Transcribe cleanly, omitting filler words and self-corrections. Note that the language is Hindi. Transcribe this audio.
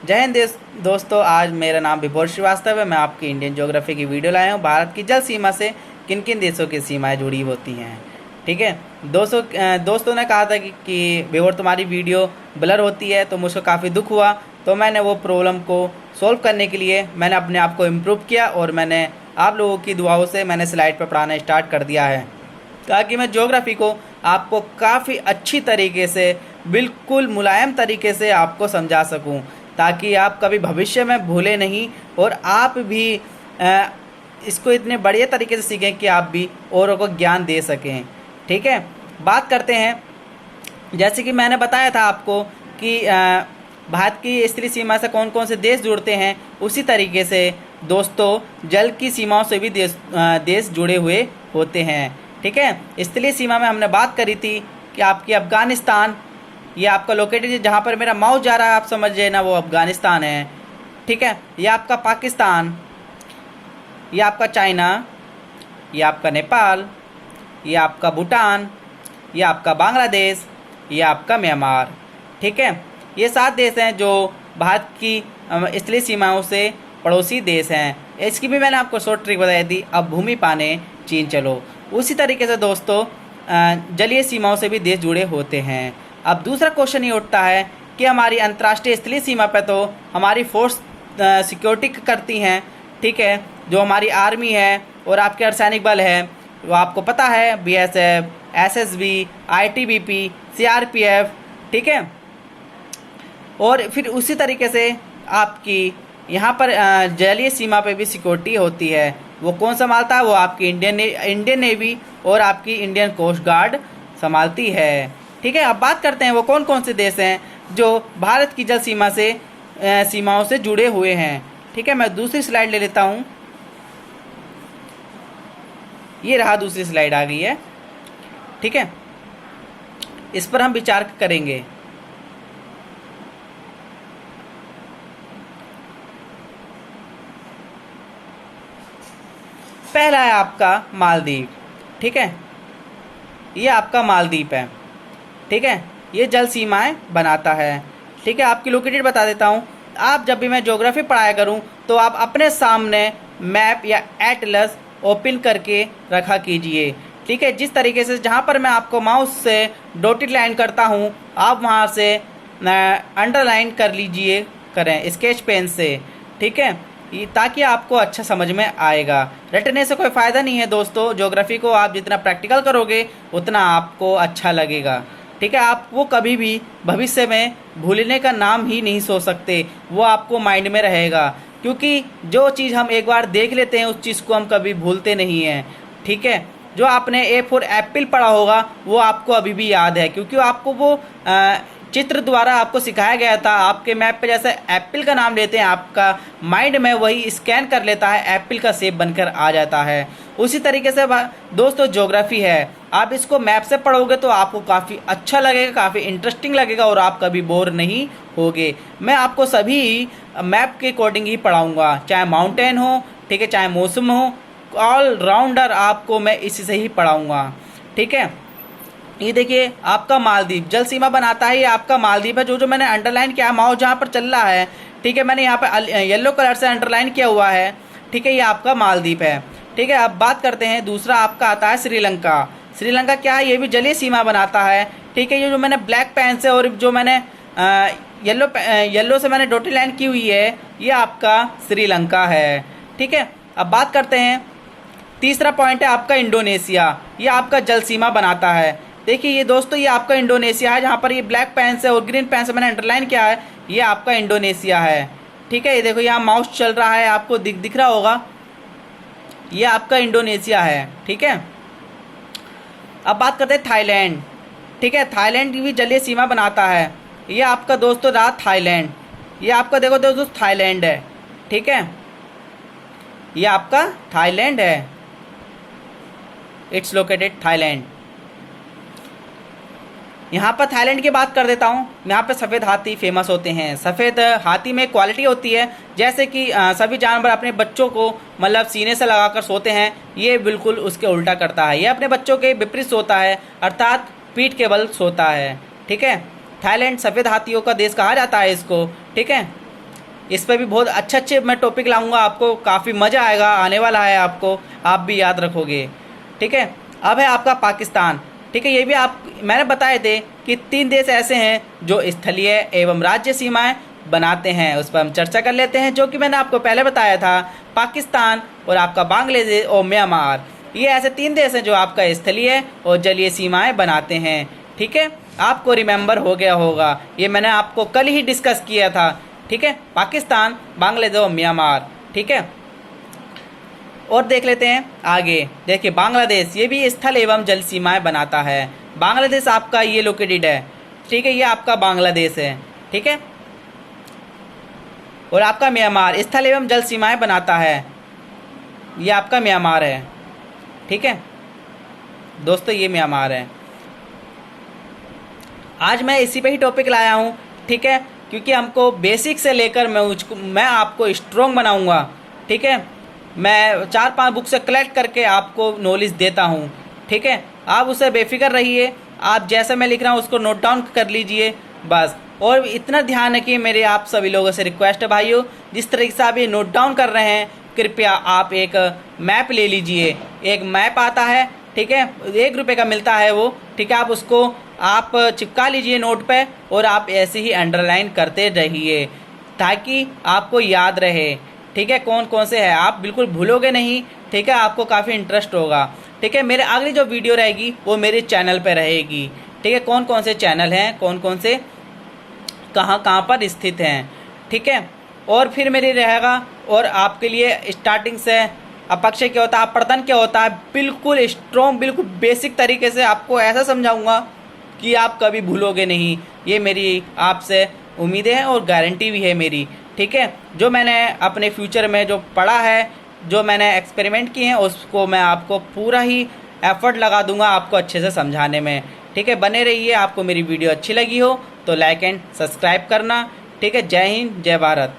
जय हिंद दोस्तों, आज मेरा नाम विभोर श्रीवास्तव है। मैं आपकी इंडियन ज्योग्राफी की वीडियो लाया हूँ। भारत की जल सीमा से किन किन देशों की सीमाएं जुड़ी होती हैं। ठीक है दोस्तों ने कहा था कि विभोर तुम्हारी वीडियो ब्लर होती है, तो मुझको काफ़ी दुख हुआ। तो मैंने वो प्रॉब्लम को सॉल्व करने के लिए मैंने अपने आप को इम्प्रूव किया और मैंने आप लोगों की दुआओं से मैंने स्लाइड पर पढ़ाना स्टार्ट कर दिया है, ताकि मैं ज्योग्राफी को आपको काफ़ी अच्छी तरीके से, बिल्कुल मुलायम तरीके से आपको समझा सकूं, ताकि आप कभी भविष्य में भूलें नहीं और आप भी इसको इतने बढ़िया तरीके से सीखें कि आप भी औरों को ज्ञान दे सकें। ठीक है, बात करते हैं। जैसे कि मैंने बताया था आपको कि भारत की स्थलीय सीमा से कौन कौन से देश जुड़ते हैं, उसी तरीके से दोस्तों जल की सीमाओं से भी देश जुड़े हुए होते हैं। ठीक है, स्थलीय सीमा में हमने बात करी थी कि आपकी अफ़गानिस्तान, ये आपका लोकेटेड जहाँ पर मेरा माउस जा रहा है आप समझ जाए ना, वो अफ़गानिस्तान है। ठीक है, ये आपका पाकिस्तान, ये आपका चाइना, ये आपका नेपाल, ये आपका भूटान, ये आपका बांग्लादेश, ये आपका म्यांमार। ठीक है, ये 7 देश हैं जो भारत की स्थलीय सीमाओं से पड़ोसी देश हैं। इसकी भी मैंने आपको शॉर्ट ट्रिक बताई थी। अब भूमि पाने चीन चलो। उसी तरीके से दोस्तों जलीय सीमाओं से भी देश जुड़े होते हैं। अब दूसरा क्वेश्चन ये उठता है कि हमारी अंतर्राष्ट्रीय स्थलीय सीमा पर तो हमारी फोर्स सिक्योरिटी करती हैं। ठीक है, जो हमारी आर्मी है और आपके अर्धसैनिक बल है, वो आपको पता है, BSF, SSB, ITBP, CRPF। ठीक है, और फिर उसी तरीके से आपकी यहाँ पर जलीय सीमा पे भी सिक्योरिटी होती है। वो कौन संभालता है? वो आपकी इंडियन नेवी और आपकी इंडियन कोस्ट गार्ड संभालती है। ठीक है, अब बात करते हैं वो कौन कौन से देश हैं जो भारत की जल सीमा से सीमाओं से जुड़े हुए हैं। ठीक है, मैं दूसरी स्लाइड ले लेता हूँ। ये रहा, दूसरी स्लाइड आ गई है। ठीक है, इस पर हम विचार करेंगे। पहला है आपका मालदीव। ठीक है, ये आपका मालदीव है। ठीक है, ये जल सीमाएं बनाता है। ठीक है, आपकी लोकेटेड बता देता हूँ। आप जब भी मैं ज्योग्राफी पढ़ाया करूँ तो आप अपने सामने मैप या एटलस ओपन करके रखा कीजिए। ठीक है, जिस तरीके से जहाँ पर मैं आपको माउस से डॉटेड लाइन करता हूँ, आप वहाँ से अंडरलाइन कर लीजिए, करें स्केच पेन से। ठीक है, ताकि आपको अच्छा समझ में आएगा। रटने से कोई फ़ायदा नहीं है दोस्तों। ज्योग्राफी को आप जितना प्रैक्टिकल करोगे उतना आपको अच्छा लगेगा। ठीक है, आप वो कभी भी भविष्य में भूलने का नाम ही नहीं सोच सकते, वो आपको माइंड में रहेगा, क्योंकि जो चीज़ हम एक बार देख लेते हैं उस चीज़ को हम कभी भूलते नहीं हैं। ठीक है, जो आपने A फॉर एप्पल पढ़ा होगा वो आपको अभी भी याद है, क्योंकि आपको वो चित्र द्वारा आपको सिखाया गया था। आपके मैप पे जैसे एप्पल का नाम लेते हैं, आपका माइंड में वही स्कैन कर लेता है, एप्पल का शेप बनकर आ जाता है। उसी तरीके से दोस्तों ज्योग्राफी है, आप इसको मैप से पढ़ोगे तो आपको काफ़ी अच्छा लगेगा, काफ़ी इंटरेस्टिंग लगेगा और आप कभी बोर नहीं होगे। मैं आपको सभी मैप के अकॉर्डिंग ही पढ़ाऊँगा, चाहे माउंटेन हो, ठीक है, चाहे मौसम हो, ऑल राउंडर आपको मैं इसी से ही पढ़ाऊँगा। ठीक है, ये देखिए आपका मालदीव जल सीमा बनाता है। ये आपका मालदीव है, जो मैंने अंडरलाइन किया है, माउस जहाँ पर चल रहा है। ठीक है, मैंने यहाँ पर येलो कलर से अंडरलाइन किया हुआ है। ठीक है, ये आपका मालदीव है। ठीक है, अब बात करते हैं। दूसरा आपका आता है श्रीलंका। श्रीलंका क्या है? ये भी जलीय सीमा बनाता है। ठीक है, ये जो मैंने ब्लैक पेन से और जो मैंने येलो से मैंने डॉटेड लाइन की हुई है, ये आपका श्रीलंका है। ठीक है, अब बात करते हैं। तीसरा पॉइंट है आपका इंडोनेशिया। ये आपका जल सीमा बनाता है। देखिए ये दोस्तों, ये आपका इंडोनेशिया है, जहाँ पर ये ब्लैक पेन से और ग्रीन पेन से मैंने अंडरलाइन किया है, ये आपका इंडोनेशिया है। ठीक है, ये देखो यहाँ माउस चल रहा है, आपको दिख रहा होगा, ये आपका इंडोनेशिया है। ठीक है, अब बात करते हैं थाईलैंड। ठीक है, थाईलैंड भी जलीय सीमा बनाता है। ये आपका दोस्तों रहा थाईलैंड। ये आपका देखो दोस्तों थाईलैंड है। ठीक है, ये आपका थाईलैंड है, इट्स लोकेटेड थाईलैंड। यहाँ पर थाईलैंड की बात कर देता हूँ। यहाँ पे सफ़ेद हाथी फेमस होते हैं। सफ़ेद हाथी में क्वालिटी होती है, जैसे कि सभी जानवर अपने बच्चों को मतलब सीने से लगाकर सोते हैं, ये बिल्कुल उसके उल्टा करता है। ये अपने बच्चों के विपरीत सोता है, अर्थात पीठ के बल सोता है। ठीक है, थाईलैंड सफ़ेद हाथियों का देश कहा जाता है इसको। ठीक है, इस पर भी बहुत अच्छे अच्छे मैं टॉपिक लाऊंगा, आपको काफ़ी मज़ा आएगा, आने वाला है आपको, आप भी याद रखोगे। ठीक है, अब है आपका पाकिस्तान। ठीक है, ये भी आप मैंने बताए थे कि 3 देश ऐसे हैं जो स्थलीय एवं राज्य सीमाएं बनाते हैं, उस पर हम चर्चा कर लेते हैं, जो कि मैंने आपको पहले बताया था, पाकिस्तान और आपका बांग्लादेश और म्यांमार। ये ऐसे 3 देश हैं जो आपका स्थलीय और जलीय सीमाएं बनाते हैं। ठीक है, आपको रिमेंबर हो गया होगा, ये मैंने आपको कल ही डिस्कस किया था। ठीक है, पाकिस्तान, बांग्लादेश और म्यांमार। ठीक है, और देख लेते हैं आगे। देखिए बांग्लादेश, ये भी स्थल एवं जल सीमाएं बनाता है। बांग्लादेश आपका ये लोकेटेड है। ठीक है, ये आपका बांग्लादेश है। ठीक है, और आपका म्यांमार स्थल एवं जल सीमाएं बनाता है, ये आपका म्यांमार है। ठीक है दोस्तों, ये म्यांमार है। आज मैं इसी पे ही टॉपिक लाया हूँ। ठीक है, क्योंकि हमको बेसिक से लेकर मैं आपको स्ट्रॉन्ग बनाऊंगा। ठीक है, मैं 4-5 बुक से कलेक्ट करके आपको नॉलेज देता हूँ। ठीक है, आप उससे बेफिक्र रहिए, आप जैसा मैं लिख रहा हूँ उसको नोट डाउन कर लीजिए बस। और इतना ध्यान रखिए, मेरे आप सभी लोगों से रिक्वेस्ट है भाइयों, जिस तरीके से आप ये नोट डाउन कर रहे हैं, कृपया आप एक मैप ले लीजिए। एक मैप आता है, ठीक है, 1 रुपये का मिलता है वो। ठीक है, आप उसको आप चिपका लीजिए नोट पे, और आप ऐसे ही अंडरलाइन करते रहिए ताकि आपको याद रहे। ठीक है, कौन कौन से है, आप बिल्कुल भूलोगे नहीं। ठीक है, आपको काफ़ी इंटरेस्ट होगा। ठीक है, मेरे अगली जो वीडियो रहेगी वो मेरे चैनल पे रहेगी। ठीक है, कौन कौन से चैनल हैं, कौन कौन से कहाँ कहाँ पर स्थित हैं। ठीक है, और फिर मेरी रहेगा, और आपके लिए स्टार्टिंग से अपक्षय क्या होता है, अपवर्तन क्या होता है, बिल्कुल स्ट्रॉन्ग, बिल्कुल बेसिक तरीके से आपको ऐसा समझाऊंगा कि आप कभी भूलोगे नहीं। ये मेरी आपसे उम्मीदें हैं और गारंटी भी है मेरी। ठीक है, जो मैंने अपने फ्यूचर में जो पढ़ा है, जो मैंने एक्सपेरिमेंट किए हैं, उसको मैं आपको पूरा ही एफर्ट लगा दूंगा आपको अच्छे से समझाने में। ठीक है, बने रहिए। आपको मेरी वीडियो अच्छी लगी हो तो लाइक एंड सब्सक्राइब करना। ठीक है, जय हिंद, जय भारत।